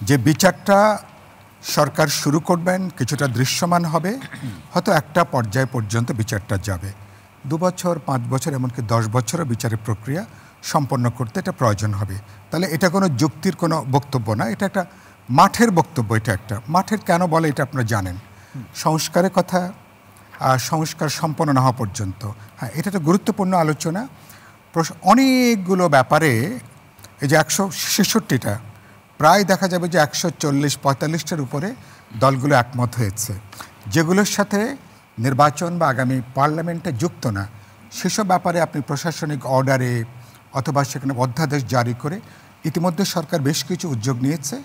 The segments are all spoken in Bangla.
যে বিচারটা সরকার শুরু করবেন, কিছুটা দৃশ্যমান হবে, হয়তো একটা পর্যায় পর্যন্ত বিচারটা যাবে। 2 বছর, 5 বছর, এমনকি 10 বছরও বিচারের প্রক্রিয়া সম্পন্ন করতে এটা প্রয়োজন হবে। তাহলে এটা কোনো যুক্তির কোনো বক্তব্য না, এটা একটা মাঠের বক্তব্য। এটা একটা মাঠের কেন বলে এটা আপনারা জানেন। সংস্কারের কথা সংস্কার সম্পন্ন না হওয়া পর্যন্ত, হ্যাঁ, এটা একটা গুরুত্বপূর্ণ আলোচনা। অনেকগুলো ব্যাপারে এই যে 166টা, প্রায় দেখা যাবে যে 140-45টার উপরে দলগুলো একমত হয়েছে। যেগুলোর সাথে নির্বাচন বা আগামী পার্লামেন্টে যুক্ত না, সেসব ব্যাপারে আপনি প্রশাসনিক অর্ডারে অথবা সেখানে অধ্যাদেশ জারি করে ইতিমধ্যে সরকার বেশ কিছু উদ্যোগ নিয়েছে,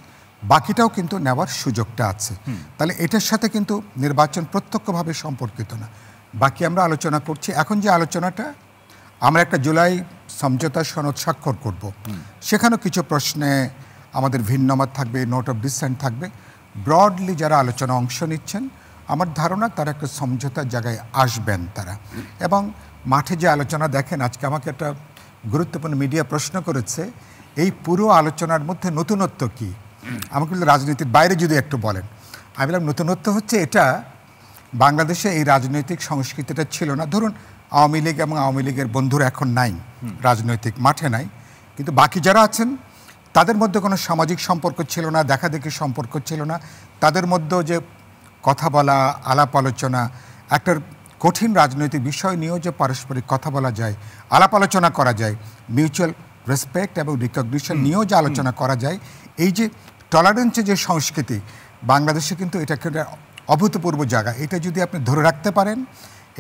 বাকিটাও কিন্তু নেওয়ার সুযোগটা আছে। তাহলে এটার সাথে কিন্তু নির্বাচন প্রত্যক্ষভাবে সম্পর্কিত না। বাকি আমরা আলোচনা করছি। এখন যে আলোচনাটা, আমরা একটা জুলাই সমঝোতা সনদ স্বাক্ষর করব, সেখানেও কিছু প্রশ্নে আমাদের ভিন্নমত থাকবে, নোট অফ ডিসেন্ট থাকবে। ব্রডলি যারা আলোচনা অংশ নিচ্ছেন, আমার ধারণা তারা একটা সমঝোতার জায়গায় আসবেন তারা। এবং মাঠে যে আলোচনা দেখেন, আজকে আমাকে একটা গুরুত্বপূর্ণ মিডিয়া প্রশ্ন করেছে, এই পুরো আলোচনার মধ্যে নতুনত্ব কী? আমাকে বলল রাজনীতির বাইরে যদি একটু বলেন। আমি বললাম নতুনত্ব হচ্ছে এটা, বাংলাদেশে এই রাজনৈতিক সংস্কৃতিটা ছিল না। ধরুন আওয়ামী লীগ এবং আওয়ামী লীগের বন্ধুরা এখন নাই, রাজনৈতিক মাঠে নাই, কিন্তু বাকি যারা আছেন তাদের মধ্যে কোনো সামাজিক সম্পর্ক ছিল না, দেখাদেখি সম্পর্ক ছিল না। তাদের মধ্যেও যে কথা বলা, আলাপ আলোচনা, একটা কঠিন রাজনৈতিক বিষয় নিয়েও যে পারস্পরিক কথা বলা যায়, আলাপ আলোচনা করা যায়, মিউচুয়াল রেসপেক্ট এবং রিকগনিশন নিয়েও যে আলোচনা করা যায়, এই যে টলারেন্সের যে সংস্কৃতি, বাংলাদেশে কিন্তু এটা একটা অভূতপূর্ব জায়গা। এটা যদি আপনি ধরে রাখতে পারেন,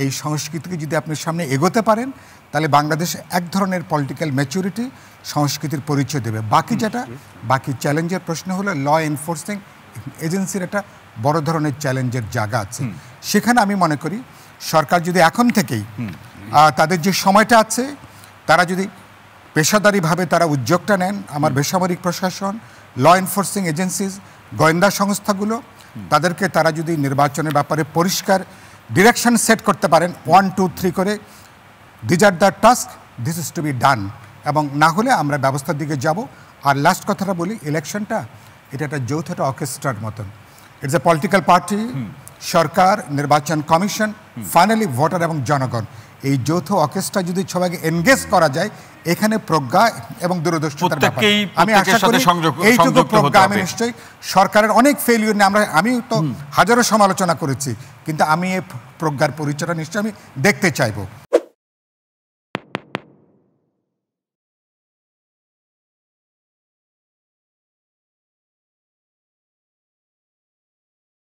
এই সংস্কৃতিকে যদি আপনি সামনে এগোতে পারেন, তাহলে বাংলাদেশ এক ধরনের পলিটিক্যাল ম্যাচুরিটি সংস্কৃতির পরিচয় দেবে। বাকি চ্যালেঞ্জের প্রশ্ন হলো ল এনফোর্সিং এজেন্সির একটা বড় ধরনের চ্যালেঞ্জের জায়গা আছে। সেখানে আমি মনে করি সরকার যদি এখন থেকেই তাদের যে সময়টা আছে, তারা যদি পেশাদারিভাবে তারা উদ্যোগটা নেন, আমার বেসামরিক প্রশাসন, ল এনফোর্সিং এজেন্সিজ, গোয়েন্দা সংস্থাগুলো, তাদেরকে তারা যদি নির্বাচনের ব্যাপারে পরিষ্কার ডিরেকশন সেট করতে পারেন, 1, 2, 3 করে, this are the task, this is to be done. এবং না হলে আমরা ব্যবস্থার দিকে যাব। আর লাস্ট কথাটা বলি, ইলেকশনটা এটা একটা যৌথ অর্কেস্ট্রার মতন। ইটস এ পলিটিক্যাল পার্টি, সরকার, নির্বাচন কমিশন, ফাইনালি ভোটার এবং জনগণ। এই যৌথ অর্কেস্ট্রা যদি সবাইকে এনগেজ করা যায়, এখানে প্রজ্ঞা এবং দূরদর্শিতার ব্যাপার। আমি আশা করি এইটুকু প্রজ্ঞা, আমি নিশ্চয়ই সরকারের অনেক ফেলিউর নিয়ে আমি তো হাজারো সমালোচনা করেছি, কিন্তু আমি এই প্রজ্ঞার পরিচয়টা নিশ্চয়ই আমি দেখতে চাইবো।